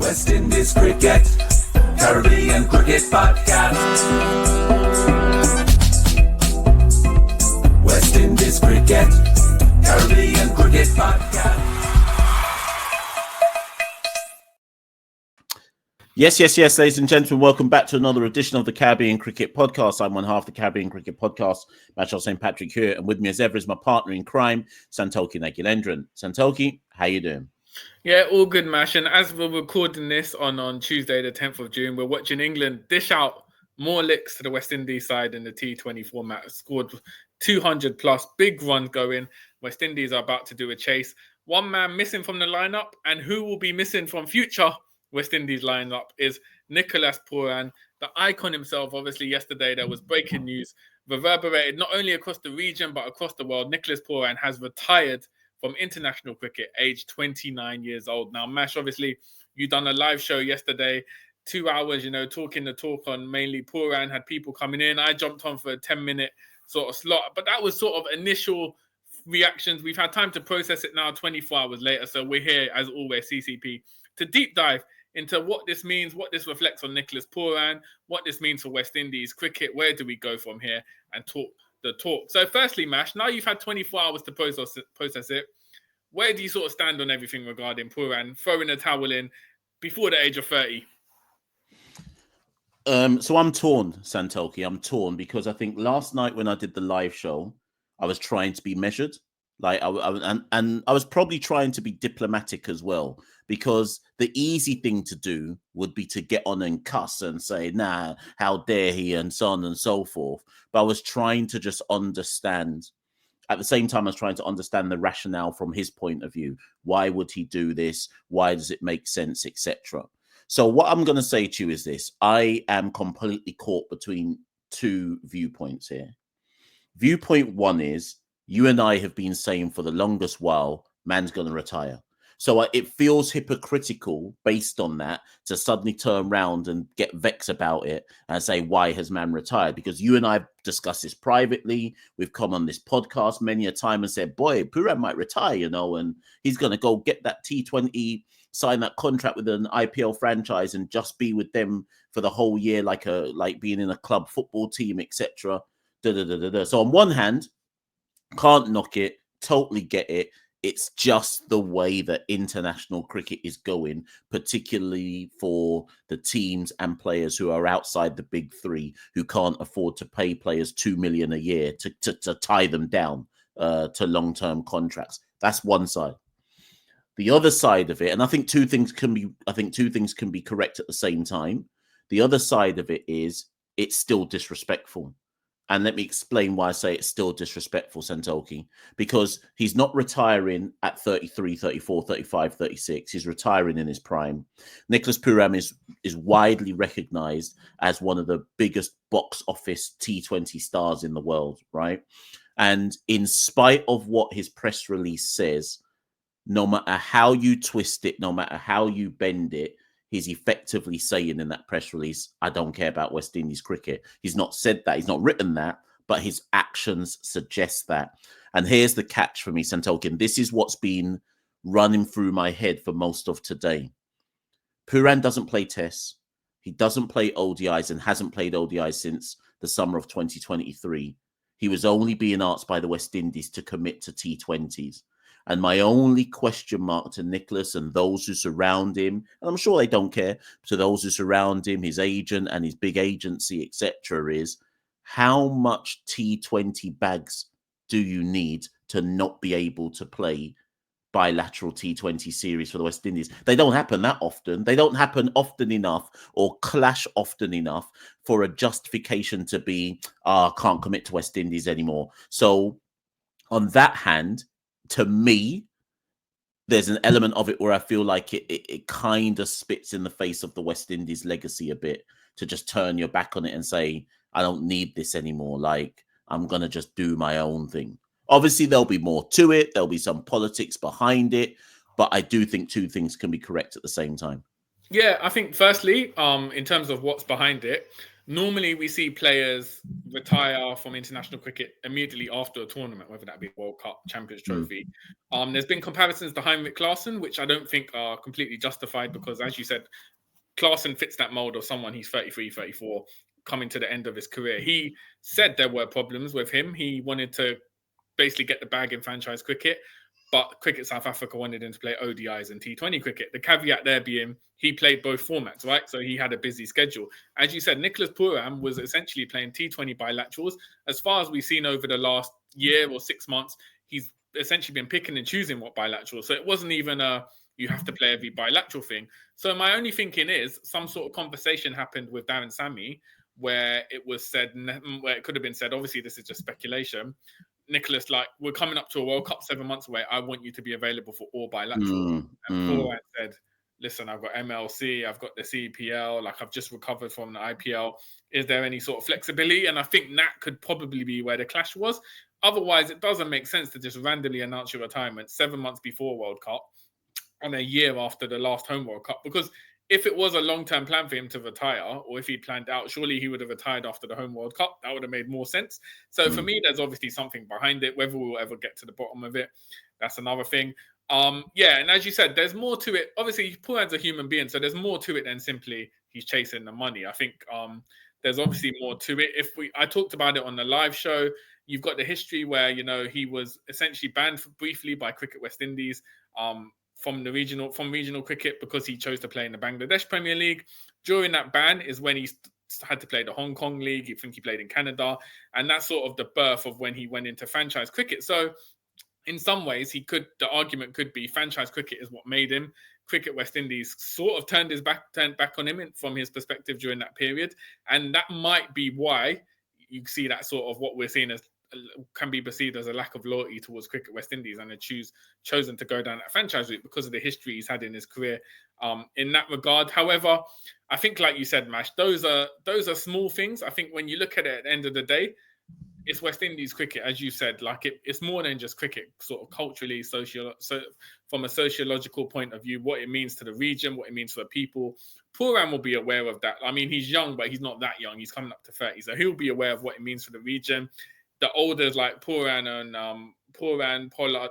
West Indies Cricket, Caribbean Cricket Podcast. West Indies Cricket, Caribbean Cricket Podcast. Yes, ladies and gentlemen, welcome back to another edition of the Caribbean Cricket Podcast. I'm one half of the Caribbean Cricket Podcast, Machel and Santokie here, and with me as ever is my partner in crime, Santokie Naguilendran. Santokie, how you doing? Yeah, all good, Mash. And as we're recording this on Tuesday, the 10th of June, we're watching England dish out more licks to the West Indies side in the T20 format. Scored 200 plus, big runs going. West Indies are about to do a chase. One man missing from the lineup, and who will be missing from future West Indies lineup is Nicholas Pooran, the icon himself. Obviously, yesterday there was breaking news, reverberated not only across the region but across the world. Nicholas Pooran has retired from international cricket, aged 29 years old. Now, Mash, obviously, you done a live show yesterday, 2 hours, talking the talk on mainly Pooran, had people coming in. I jumped on for a 10-minute sort of slot, but that was sort of initial reactions. We've had time to process it now 24 hours later, so we're here, as always, CCP, to deep dive into what this means, what this reflects on Nicholas Pooran, what this means for West Indies cricket, where do we go from here, and talk the talk. So firstly, Mash, now you've had 24 hours to process it, where do you sort of stand on everything regarding Pooran throwing a towel in before the age of 30? So I'm torn, Santokie. I'm torn because I think last night when I did the live show, I was trying to be measured. I was probably trying to be diplomatic as well, because the easy thing to do would be to get on and cuss and say, nah, how dare he, and so on and so forth. But I was trying to just understand. At the same time, I was trying to understand the rationale from his point of view. Why would he do this? Why does it make sense, etc.? So what I'm going to say to you is this. I am completely caught between two viewpoints here. Viewpoint one is, you and I have been saying for the longest while, man's going to retire. So it feels hypocritical based on that to suddenly turn around and get vexed about it and say, why has man retired? Because you and I have discussed this privately. We've come on this podcast many a time and said, boy, Pooran might retire, and he's going to go get that T20, sign that contract with an IPL franchise and just be with them for the whole year, like being in a club football team, etc. So on one hand, can't knock it, totally get it. It's just the way that international cricket is going, particularly for the teams and players who are outside the big three, who can't afford to pay players $2 million a year to tie them down to long-term contracts. That's one side. The other side of it, and I think two things can be correct at the same time. The other side of it is it's still disrespectful. And let me explain why I say it's still disrespectful, Santokie. Because he's not retiring at 33, 34, 35, 36. He's retiring in his prime. Nicholas Pooran is widely recognized as one of the biggest box office T20 stars in the world, right? And in spite of what his press release says, no matter how you twist it, no matter how you bend it, he's effectively saying in that press release, I don't care about West Indies cricket. He's not said that. He's not written that, but his actions suggest that. And here's the catch for me, Santokie. This is what's been running through my head for most of today. Pooran doesn't play tests. He doesn't play ODIs and hasn't played ODIs since the summer of 2023. He was only being asked by the West Indies to commit to T20s. And my only question mark to Nicholas and those who surround him, and I'm sure they don't care, to those who surround him, his agent and his big agency, etc., is how much T20 bags do you need to not be able to play bilateral T20 series for the West Indies? They don't happen that often. They don't happen often enough or clash often enough for a justification to be, I can't commit to West Indies anymore. So on that hand, to me, there's an element of it where I feel like it kind of spits in the face of the West Indies legacy a bit, to just turn your back on it and say, I don't need this anymore. Like, I'm going to just do my own thing. Obviously, there'll be more to it. There'll be some politics behind it. But I do think two things can be correct at the same time. Yeah, I think firstly, in terms of what's behind it, Normally, we see players retire from international cricket immediately after a tournament, whether that be World Cup, Champions Trophy. There's been comparisons to Heinrich Klaassen, which I don't think are completely justified because, as you said, Klaassen fits that mold of someone, he's 33, 34, coming to the end of his career. He said there were problems with him. He wanted to basically get the bag in franchise cricket, but Cricket South Africa wanted him to play ODIs and T20 cricket. The caveat there being he played both formats, right? So he had a busy schedule. As you said, Nicholas Pooran was essentially playing T20 bilaterals. As far as we've seen over the last year or 6 months, he's essentially been picking and choosing what bilateral. So it wasn't even you have to play every bilateral thing. So my only thinking is some sort of conversation happened with Darren Sammy where it was said, where it could have been said, obviously this is just speculation, Nicholas, like, we're coming up to a World Cup 7 months away. I want you to be available for all bilateral. And Poorans said, listen, I've got MLC, I've got the CPL, like I've just recovered from the IPL. Is there any sort of flexibility? And I think that could probably be where the clash was. Otherwise, it doesn't make sense to just randomly announce your retirement 7 months before World Cup and a year after the last home World Cup. Because if it was a long-term plan for him to retire, or if he planned out, surely he would have retired after the home World Cup. That would have made more sense. So for me, there's obviously something behind it. Whether we'll ever get to the bottom of it, that's another thing. Yeah, and as you said, there's more to it. Obviously, Poorans a human being, so there's more to it than simply he's chasing the money. I think there's obviously more to it. I talked about it on the live show. You've got the history where, you know, he was essentially banned briefly by Cricket West Indies. From regional cricket because he chose to play in the Bangladesh Premier League. During that ban is when he had to play the Hong Kong League. I think he played in Canada. And that's sort of the birth of when he went into franchise cricket. So in some ways, the argument could be franchise cricket is what made him. Cricket West Indies sort of turned back on him from his perspective during that period. And that might be why you see that sort of what we're seeing as can be perceived as a lack of loyalty towards Cricket West Indies and chosen to go down that franchise route because of the history he's had in his career in that regard. However, I think, like you said, Mash, those are small things. I think when you look at it at the end of the day, it's West Indies cricket, as you said, like it's more than just cricket, sort of culturally, so from a sociological point of view, what it means to the region, what it means for the people. Pooran will be aware of that. I mean, he's young, but he's not that young. He's coming up to 30, so he'll be aware of what it means for the region. The olders like Pooran and Pollard,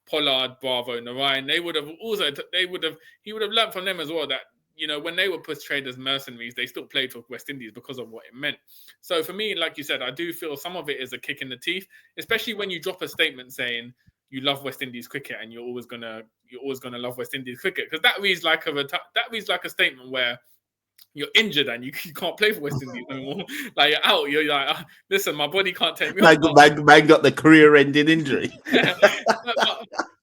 Pollard, Bravo, Narayan, he would have learned from them as well that, you know, when they were portrayed as mercenaries, they still played for West Indies because of what it meant. So for me, like you said, I do feel some of it is a kick in the teeth, especially when you drop a statement saying you love West Indies cricket and you're always gonna love West Indies cricket, because that reads like a statement where you're injured and you can't play for West Indies anymore. Like you're out. You're like, listen, my body can't take me. Man got the career-ending injury.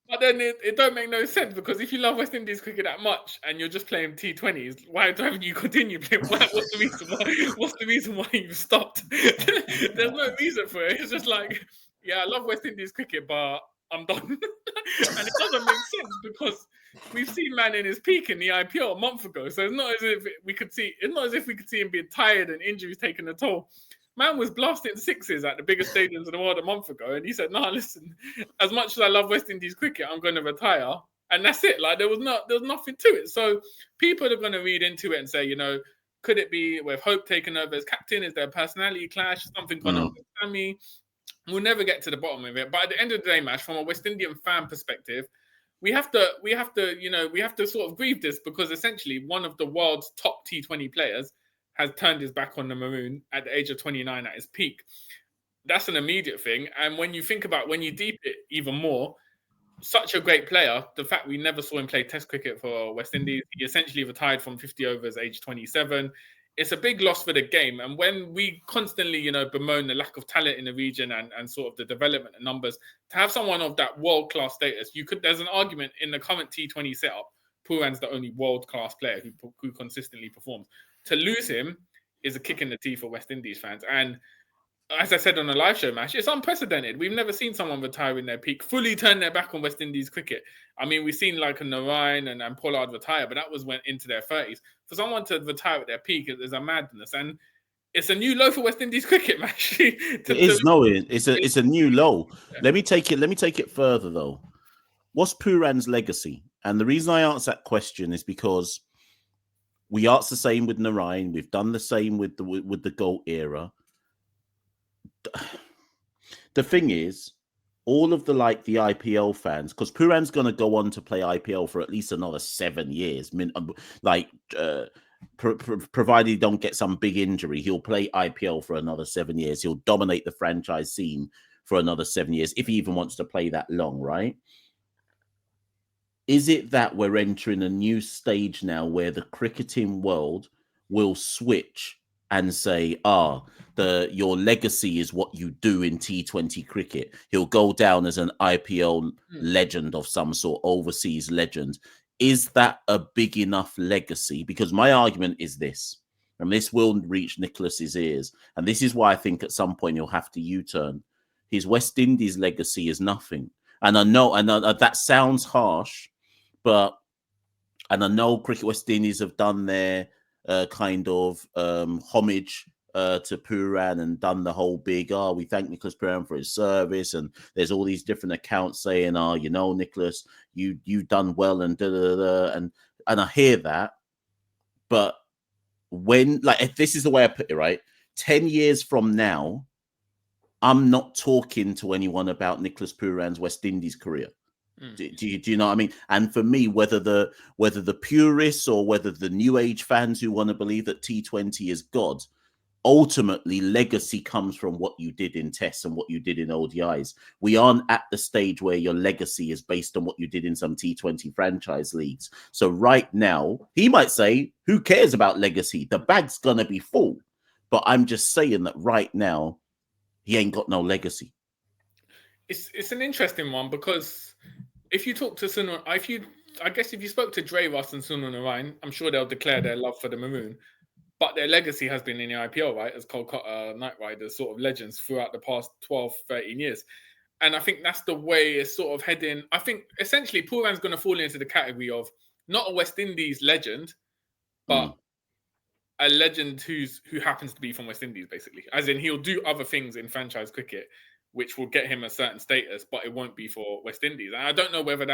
But then it don't make no sense, because if you love West Indies cricket that much and you're just playing T20s, why don't you continue playing? What's the reason why you've stopped? There's no reason for it. It's just like, yeah, I love West Indies cricket, but I'm done. And it doesn't make sense because we've seen man in his peak in the IPL a month ago. So it's not as if we could see him being tired and injuries taking a toll. Man was blasting sixes at the biggest stadiums in the world a month ago, and he said, "No, listen. As much as I love West Indies cricket, I'm going to retire." And that's it. Like there was nothing to it. So people are going to read into it and say, you know, could it be with Hope taking over as captain? Is there a personality clash? Something going on with Sammy? We'll never get to the bottom of it. But at the end of the day, Mash, from a West Indian fan perspective, we have to sort of grieve this, because essentially one of the world's top T20 players has turned his back on the Maroon at the age of 29 at his peak. That's an immediate thing. And when you deep it even more, such a great player, the fact we never saw him play Test cricket for West Indies, he essentially retired from 50 overs age 27. It's a big loss for the game. And when we constantly, you know, bemoan the lack of talent in the region and sort of the development and numbers, to have someone of that world-class status, there's an argument in the current T20 setup, Pooran's the only world-class player who consistently performs. To lose him is a kick in the teeth for West Indies fans. And as I said on the live show, Mash, it's unprecedented. We've never seen someone retire in their peak, fully turn their back on West Indies cricket. I mean, we've seen like a Narayan and Pollard retire, but that was went into their 30s. For someone to retire at their peak is a madness. And it's a new low for West Indies cricket, Mash. It's a new low. Yeah. Let me take it further though. What's Pooran's legacy? And the reason I answer that question is because We asked the same with Narayan. We've done the same with the GOAT era. The thing is, all of the IPL fans, because Pooran's going to go on to play IPL for at least another 7 years. Provided he don't get some big injury, he'll play IPL for another 7 years. He'll dominate the franchise scene for another 7 years, if he even wants to play that long, right? Is it that we're entering a new stage now where the cricketing world will switch and say, your legacy is what you do in T20 cricket? He'll go down as an IPL legend of some sort, overseas legend. Is that a big enough legacy? Because my argument is this, and this will reach Nicholas's ears, and this is why I think at some point he'll have to U-turn. His West Indies legacy is nothing. And I know that sounds harsh, and I know Cricket West Indies have done their kind of homage to Pooran and done the whole big, we thank Nicholas Pooran for his service, and there's all these different accounts saying, Nicholas, you've done well, and and I hear that, but when, if this is the way I put it, right, 10 years from now, I'm not talking to anyone about Nicholas Pooran's West Indies career. Do you know what I mean? And for me, whether the purists or whether the new age fans who want to believe that T20 is God, ultimately legacy comes from what you did in tests and what you did in ODIs. We aren't at the stage where your legacy is based on what you did in some T20 franchise leagues. So right now, he might say, who cares about legacy? The bag's gonna be full. But I'm just saying that right now, he ain't got no legacy. It's an interesting one, because if you talk to Sunil, if you spoke to Dre, Russ and Sunil Narayan, I'm sure they'll declare their love for the Maroon. But their legacy has been in the IPL, right? As Kolkata Knight Riders, sort of legends throughout the past 12, 13 years. And I think that's the way it's sort of heading. I think essentially Pooran's going to fall into the category of not a West Indies legend, but a legend who happens to be from West Indies, basically. As in, he'll do other things in franchise cricket which will get him a certain status, but it won't be for West Indies. And I don't know whether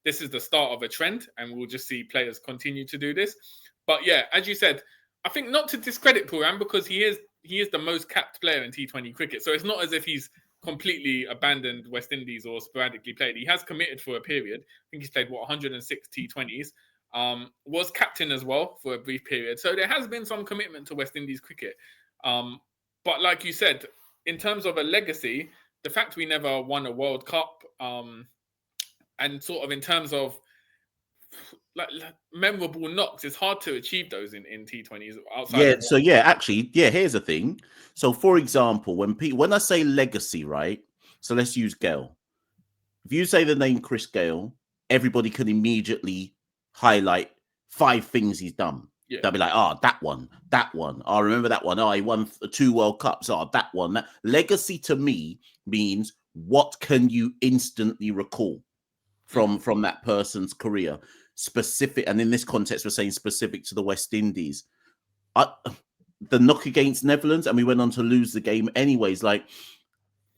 this is the start of a trend, and we'll just see players continue to do this. But yeah, as you said, I think not to discredit Pooran, because he is the most capped player in T20 cricket. So it's not as if he's completely abandoned West Indies or sporadically played. He has committed for a period. I think he's played 106 T20s. Was captain as well for a brief period. So there has been some commitment to West Indies cricket. But like you said, in terms of a legacy, the fact we never won a World Cup, and sort of in terms of like memorable knocks, it's hard to achieve those in T20s outside. Yeah. So here's the thing. So for example, when I say legacy, right? So let's use Gale. If you say the name Chris Gale, everybody can immediately highlight 5 things he's done. Yeah. They'll be like, that one. I remember that one. He won 2 World Cups. That one. That legacy to me means what can you instantly recall from that person's career, specific. And in this context, we're saying specific to the West Indies. The knock against Netherlands, and we went on to lose the game anyways. Like,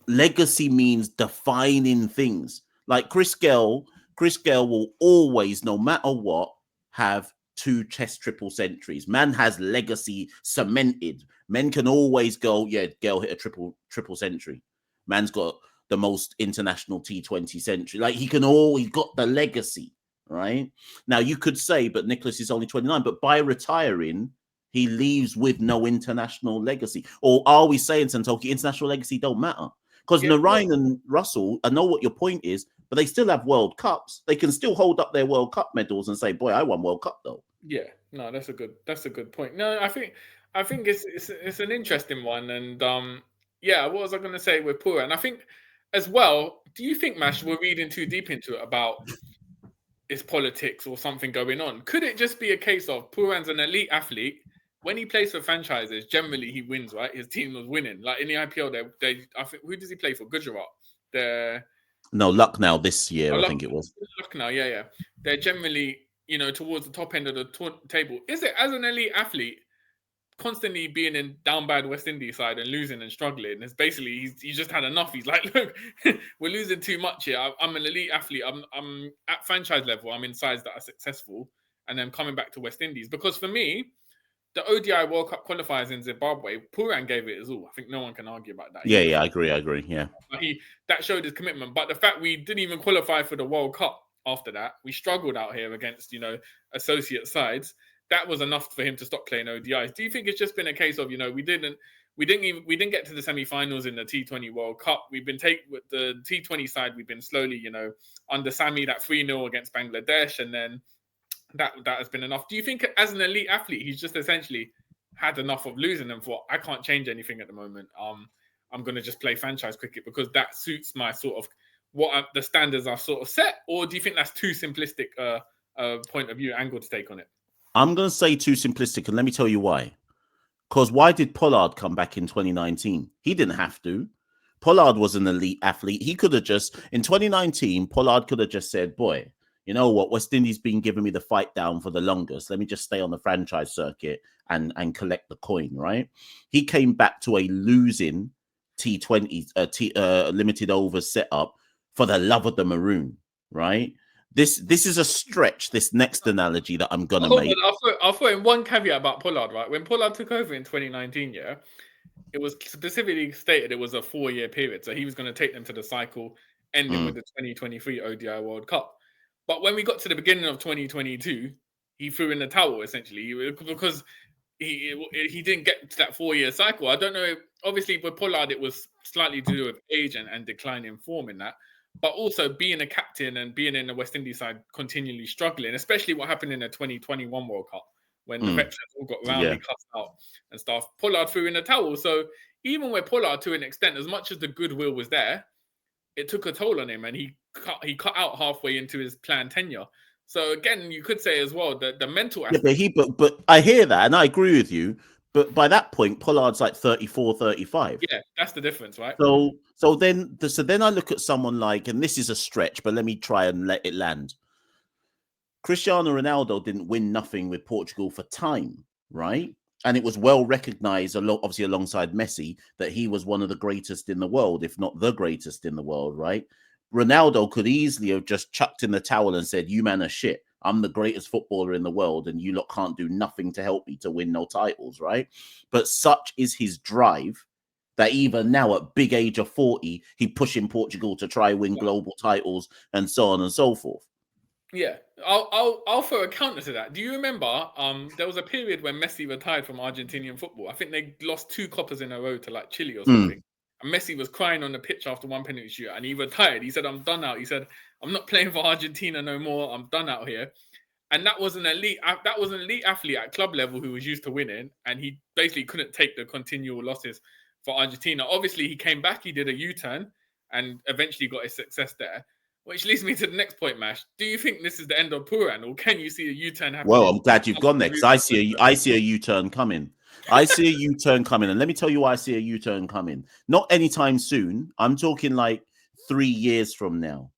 legacy means defining things. Like Chris Gale will always, no matter what, have 2 Test triple centuries. Man has legacy cemented. Men can always go, Gale hit a triple century. Man's got the most international T20 century. Like, he got the legacy, right? Now you could say, but Nicholas is only 29, but by retiring, he leaves with no international legacy. Or are we saying, Santokie, international legacy don't matter? Because Narayan and Russell, I know what your point is, but they still have World Cups. They can still hold up their World Cup medals and say, "Boy, I won World Cup though." Yeah, no, that's a good point. No, I think it's an interesting one. And what was I going to say with Pooran? I think as well. Do you think, Mash, we're reading too deep into it about it's politics or something going on? Could it just be a case of Pooran's an elite athlete? When he plays for franchises, generally he wins, right? His team was winning. Like in the IPL, I think, who does he play for? Gujarat. Lucknow this year, I think it was. Lucknow, yeah. They're generally, towards the top end of the table. Is it, as an elite athlete, constantly being in down bad West Indies side and losing and struggling? It's basically he's just had enough. He's like, look, we're losing too much here. I'm an elite athlete. I'm at franchise level. I'm in sides that are successful, and then coming back to West Indies. Because for me, the ODI World Cup qualifiers in Zimbabwe, Pooran gave it his all. I think no one can argue about that. Yeah, I agree. Yeah. That showed his commitment. But the fact we didn't even qualify for the World Cup after that, we struggled out here against, associate sides. That was enough for him to stop playing ODIs. Do you think it's just been a case of, we didn't get to the semi-finals in the T20 World Cup? We've been with the T20 side. We've been slowly, under Sami, that 3-0 against Bangladesh, and then that has been enough. Do you think, as an elite athlete, he's just essentially had enough of losing and thought, I can't change anything at the moment. I'm going to just play franchise cricket because that suits my sort of the standards I've sort of set? Or do you think that's too simplistic point of view angle to take on it? I'm going to say too simplistic, and let me tell you why. Because why did Pollard come back in 2019? He didn't have to. Pollard was an elite athlete. He could have just, in 2019, Pollard could have just said, boy, you know what? West Indies been giving me the fight down for the longest. Let me just stay on the franchise circuit and collect the coin, right? He came back to a losing T20 limited over setup for the love of the maroon, right? This is a stretch, this next analogy that I'm going to make. I'll throw in one caveat about Pollard, right? When Pollard took over in 2019, it was specifically stated it was a 4-year period. So he was going to take them to the cycle ending with the 2023 ODI World Cup. But when we got to the beginning of 2022, he threw in the towel, essentially, because he didn't get to that 4-year cycle. I don't know. Obviously, with Pollard, it was slightly to do with age and decline in form in that. But also being a captain and being in the West Indies side continually struggling, especially what happened in the 2021 World Cup when the veterans all got roundly cut out and stuff. Pollard threw in the towel. So even with Pollard, to an extent, as much as the goodwill was there, it took a toll on him, and he cut out halfway into his planned tenure. So again, you could say as well that the mental aspect. Yeah, but I hear that, and I agree with you. But by that point, Pollard's like 34, 35. Yeah, that's the difference, right? So then I look at someone like, and this is a stretch, but let me try and let it land. Cristiano Ronaldo didn't win nothing with Portugal for time, right? And it was well recognized, obviously alongside Messi, that he was one of the greatest in the world, if not the greatest in the world, right? Ronaldo could easily have just chucked in the towel and said, you man are shit. I'm the greatest footballer in the world, and you lot can't do nothing to help me to win no titles, right? But such is his drive that even now at big age of 40, he pushing Portugal to try win global titles and so on and so forth. Yeah, I'll throw a counter to that. Do you remember there was a period when Messi retired from Argentinian football? I think they lost 2 coppers in a row to like Chile or something. And Messi was crying on the pitch after one penalty shoot, and he retired. He said, I'm done out. He said, I'm not playing for Argentina no more. I'm done out here. And that was an elite athlete at club level who was used to winning, and he basically couldn't take the continual losses for Argentina. Obviously, he came back, he did a U-turn, and eventually got his success there. Which leads me to the next point, Mash. Do you think this is the end of Pooran, or can you see a U-turn happening? Well, I'm glad you've gone there, because I see a U-turn coming. I see a U-turn coming, and let me tell you why I see a U-turn coming. Not anytime soon. I'm talking like 3 years from now.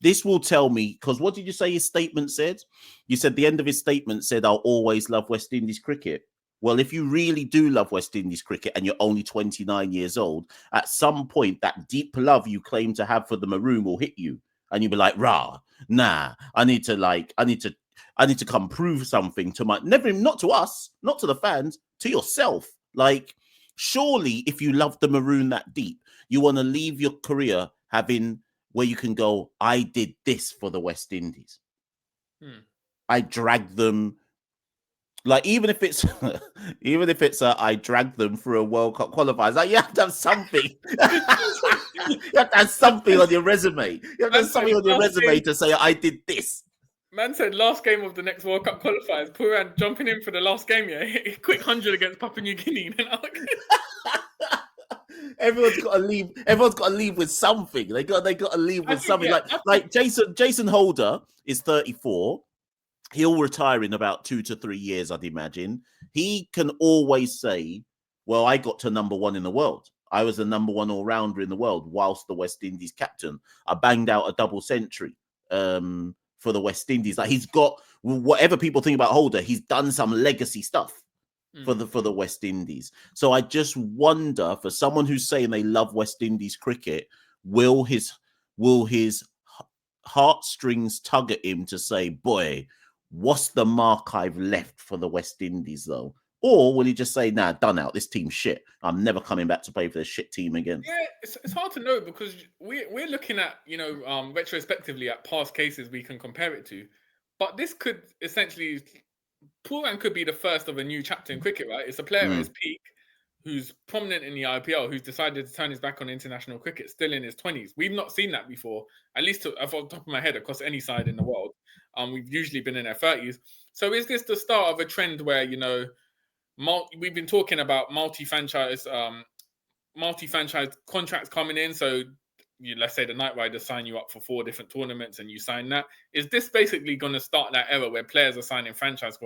This will tell me, because what did you say his statement said? You said the end of his statement said, I'll always love West Indies cricket. Well, if you really do love West Indies cricket and you're only 29 years old, at some point, that deep love you claim to have for the Maroon will hit you. And you'll be like, nah, I need to come prove something to not to us, not to the fans, to yourself. Like, surely if you love the Maroon that deep, you want to leave your career having where you can go, I did this for the West Indies. I dragged them. Like, even if it's I dragged them through a World Cup qualifiers, like, you have to have something. You have to have something on your resume. You have to have something on your resume to say, I did this. Man said last game of the next World Cup qualifiers, Pooran jumping in for the last game, quick 100 against Papua New Guinea. Everyone's got to leave. Everyone's got to leave with something. They got to leave with something. Like Jason Holder is 34. He'll retire in about 2 to 3 years, I'd imagine. He can always say, well, I got to number 1 in the world. I was the number 1 all-rounder in the world whilst the West Indies captain. I banged out a double century for the West Indies. Like, he's got, whatever people think about Holder, he's done some legacy stuff for the West Indies. So I just wonder, for someone who's saying they love West Indies cricket, will his heartstrings tug at him to say, boy, what's the mark I've left for the West Indies, though? Or will he just say, nah, done out, this team's shit. I'm never coming back to play for this shit team again? Yeah, it's hard to know because we're looking at, retrospectively at past cases we can compare it to. But this could essentially, Pooran could be the first of a new chapter in cricket, right? It's a player at his peak who's prominent in the IPL, who's decided to turn his back on international cricket, still in his 20s. We've not seen that before, at least off the top of my head, across any side in the world. We've usually been in their 30s. So is this the start of a trend where, we've been talking about multi-franchise contracts coming in? So let's say the Knight Riders sign you up for 4 different tournaments and you sign that. Is this basically going to start that era where players are signing franchise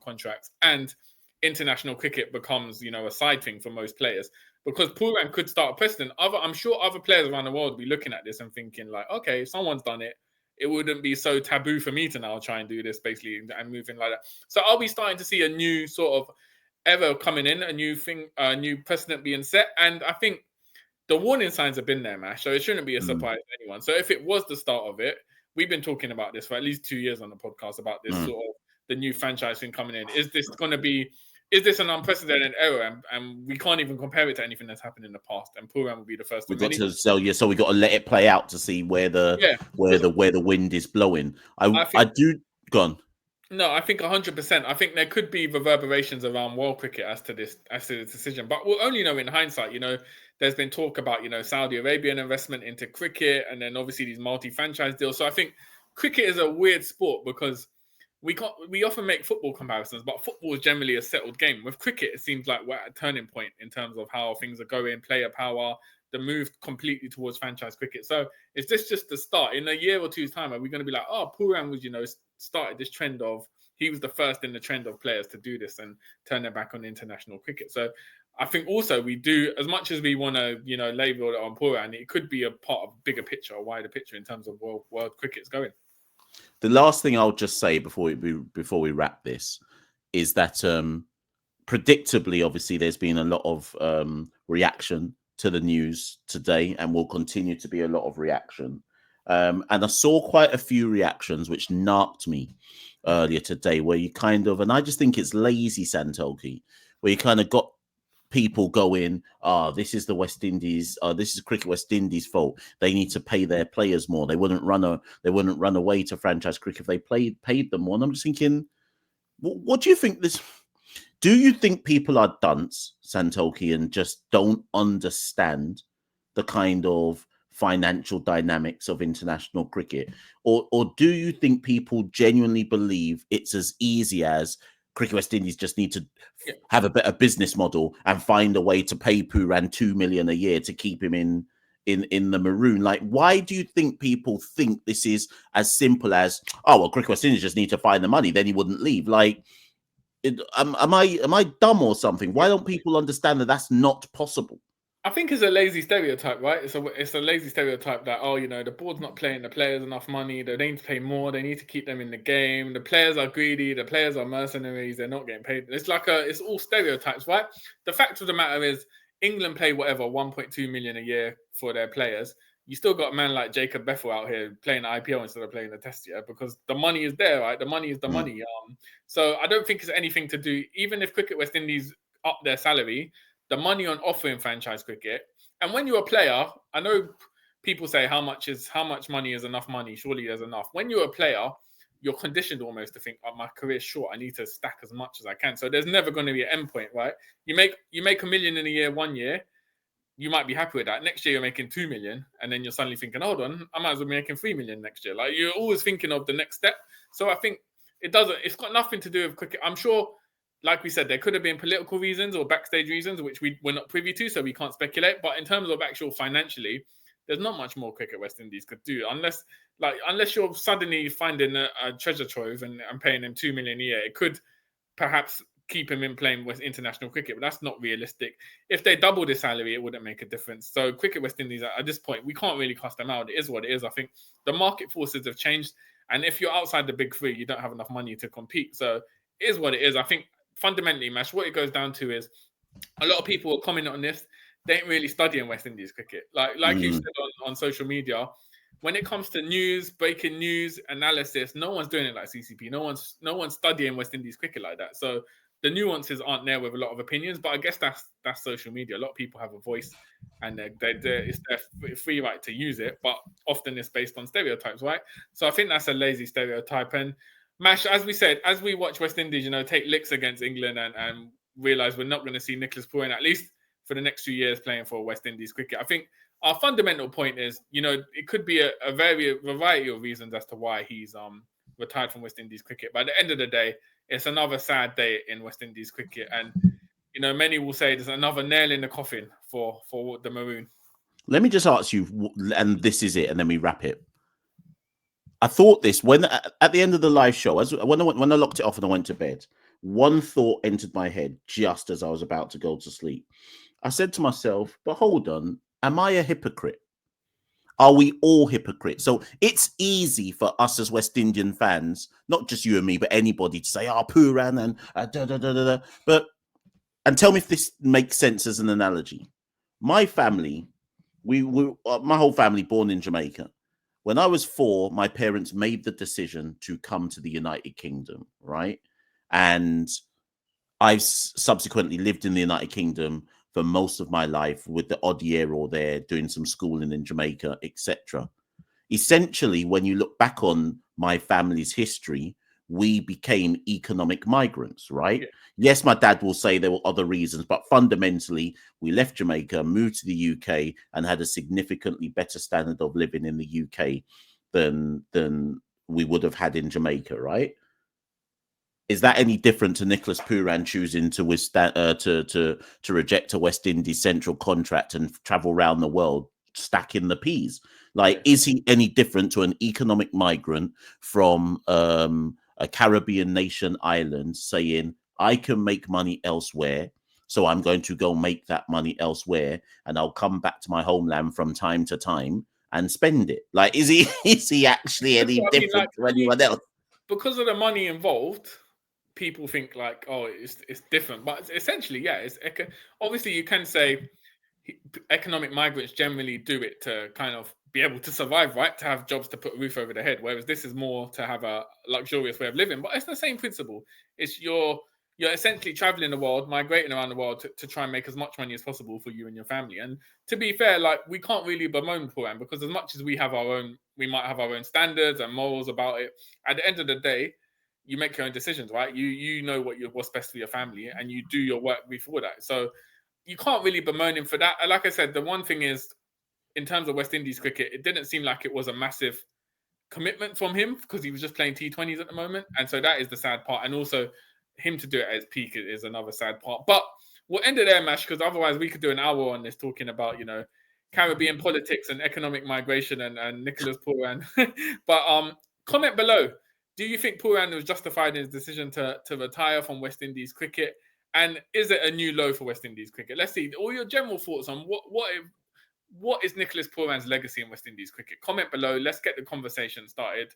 contracts and international cricket becomes, a side thing for most players? Because Pooran could start a precedent. I'm sure other players around the world will be looking at this and thinking like, okay, if someone's done it, it wouldn't be so taboo for me to now try and do this, basically, and moving like that. So are we starting to see a new sort of era coming in, a new thing, a new precedent being set? And I think the warning signs have been there, Mash, so it shouldn't be a surprise to anyone. So if it was the start of it, we've been talking about this for at least 2 years on the podcast about this sort of the new franchise thing coming in. Is this an unprecedented era? And we can't even compare it to anything that's happened in the past. And Pooran will be the first. So we got to let it play out to see where the wind is blowing. I do gone. No, I think 100%. I think there could be reverberations around world cricket as to this decision, but we'll only know in hindsight. There's been talk about Saudi Arabian investment into cricket, and then obviously these multi-franchise deals. So I think cricket is a weird sport because we often make football comparisons, but football is generally a settled game. With cricket, it seems like we're at a turning point in terms of how things are going, player power, the move completely towards franchise cricket. So is this just the start? In a year or two's time, are we going to be like, oh, Pooran was, started this trend of, he was the first in the trend of players to do this and turn their back on international cricket. So I think also we do, as much as we want to, label it on Pooran, it could be a part of a bigger picture, a wider picture in terms of world cricket's going. The last thing I'll just say before we wrap this is that predictably, obviously, there's been a lot of reaction to the news today, and will continue to be a lot of reaction. And I saw quite a few reactions which narked me earlier today, where you kind of, and I just think it's lazy, Santokie, where you kind of got people going, this is the West Indies, this is Cricket West Indies' fault. They need to pay their players more. They wouldn't run away to franchise cricket if they paid them more. And I'm just thinking, what do you think this? Do you think people are dunce, Santokie, and just don't understand the kind of financial dynamics of international cricket? Or do you think people genuinely believe it's as easy as Cricket West Indies just need to have a better business model and find a way to pay Pooran $2 million a year to keep him in the maroon? Like, why do you think people think this is as simple as, oh, well, Cricket West Indies just need to find the money, then he wouldn't leave? Like, am I dumb or something? Why don't people understand that that's not possible? I think it's a lazy stereotype, right? It's a lazy stereotype that, the board's not paying the players enough money. They need to pay more. They need to keep them in the game. The players are greedy. The players are mercenaries. They're not getting paid. It's all stereotypes, right? The fact of the matter is, England pay whatever 1.2 million a year for their players. You still got a man like Jacob Bethel out here playing the IPL instead of playing the Test, because the money is there, right? The money is the money. So I don't think it's anything to do, even if Cricket West Indies up their salary, the money on offer in franchise cricket. And when you're a player, I know people say how much money is enough money. Surely there's enough. When you're a player, you're conditioned almost to think, oh, my career's short. I need to stack as much as I can. So there's never going to be an end point, right? You make $1 million in a year, 1 year, you might be happy with that. Next year you're making 2 million, and then you're suddenly thinking, hold on, I might as well be making 3 million next year. Like, you're always thinking of the next step. So I think it's got nothing to do with cricket. I'm sure, like we said, there could have been political reasons or backstage reasons, which we're not privy to, so we can't speculate. But in terms of actual financially, there's not much more Cricket West Indies could do, unless you're suddenly finding a treasure trove and paying him 2 million a year. It could perhaps keep him in playing with international cricket, but that's not realistic. If they doubled his salary, it wouldn't make a difference. So Cricket West Indies, at this point, we can't really cast them out. It is what it is. I think the market forces have changed, and if you're outside the big three, you don't have enough money to compete. So it is what it is. I think fundamentally, Mash, what it goes down to is a lot of people are commenting on this. They ain't really studying West Indies cricket. Like you said on social media, when it comes to news, breaking news, analysis, no one's doing it like CCP. No one's studying West Indies cricket like that. So the nuances aren't there with a lot of opinions. But I guess that's social media. A lot of people have a voice, and it's their free right to use it. But often it's based on stereotypes, right? So I think that's a lazy stereotype. And Mash, as we said, as we watch West Indies, take licks against England and realize we're not going to see Nicholas Pooran at least for the next few years playing for West Indies cricket. I think our fundamental point is, it could be a variety of reasons as to why he's retired from West Indies cricket. But at the end of the day, it's another sad day in West Indies cricket. And, many will say there's another nail in the coffin for the Maroon. Let me just ask you, and this is it, and then we wrap it. I thought this when at the end of the live show, when I locked it off and I went to bed, one thought entered my head just as I was about to go to sleep. I said to myself, but hold on, am I a hypocrite? Are we all hypocrites? So it's easy for us as West Indian fans, not just you and me, but anybody to say, Pooran and But, and tell me if this makes sense as an analogy. My family, my whole family born in Jamaica. When I was 4, my parents made the decision to come to the United Kingdom, right? And I've subsequently lived in the United Kingdom for most of my life, with the odd year or there doing some schooling in Jamaica, etc. Essentially, when you look back on my family's history, we became economic migrants, right? Yeah. Yes, my dad will say there were other reasons, but fundamentally, we left Jamaica, moved to the UK, and had a significantly better standard of living in the UK than we would have had in Jamaica, right? Is that any different to Nicholas Pooran choosing to reject a West Indies central contract and travel around the world stacking the peas? Like, is he any different to an economic migrant from a Caribbean nation island saying, I can make money elsewhere, so I'm going to go make that money elsewhere, and I'll come back to my homeland from time to time and spend it? Like, is he actually any different to anyone else? Because of the money involved, people think like, it's different. But essentially, yeah, obviously you can say economic migrants generally do it to kind of be able to survive, right? To have jobs, to put a roof over their head. Whereas this is more to have a luxurious way of living. But it's the same principle. It's you're essentially traveling the world, migrating around the world to try and make as much money as possible for you and your family. And to be fair, like, we can't really bemoan Pooran, because as much as we might have our own standards and morals about it, at the end of the day, you make your own decisions, right? You know what's best for your family, and you do your work before that. So you can't really bemoan him for that. And like I said, the one thing is, in terms of West Indies cricket, it didn't seem like it was a massive commitment from him, because he was just playing T20s at the moment. And so that is the sad part. And also, him to do it at his peak is another sad part. But we'll end it there, Mash, because otherwise we could do an hour on this talking about, Caribbean politics and economic migration and Nicholas Pooran. But comment below. Do you think Pooran was justified in his decision to retire from West Indies cricket? And is it a new low for West Indies cricket? Let's see all your general thoughts on what is Nicholas Pooran's legacy in West Indies cricket. Comment below. Let's get the conversation started.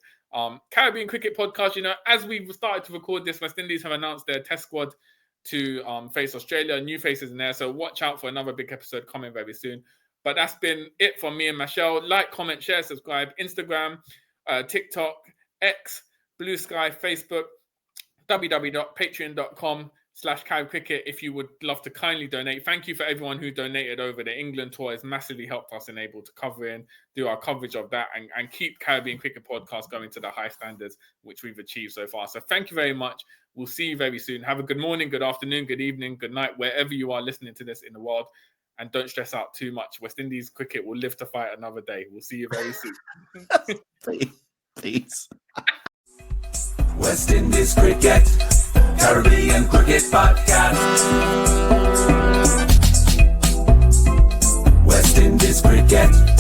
Caribbean Cricket Podcast, as we've started to record this, West Indies have announced their test squad to face Australia. New faces in there. So watch out for another big episode coming very soon. But that's been it from me and Machel. Like, comment, share, subscribe. Instagram, TikTok, X, Blue Sky, Facebook, www.patreon.com/CaribCricket if you would love to kindly donate. Thank you for everyone who donated over the England tour. It's massively helped us in able to do our coverage of that and keep Caribbean Cricket Podcast going to the high standards which we've achieved so far. So thank you very much. We'll see you very soon. Have a good morning, good afternoon, good evening, good night, wherever you are listening to this in the world. And don't stress out too much. West Indies cricket will live to fight another day. We'll see you very soon. Please. West Indies Cricket, Caribbean Cricket Podcast. West Indies Cricket.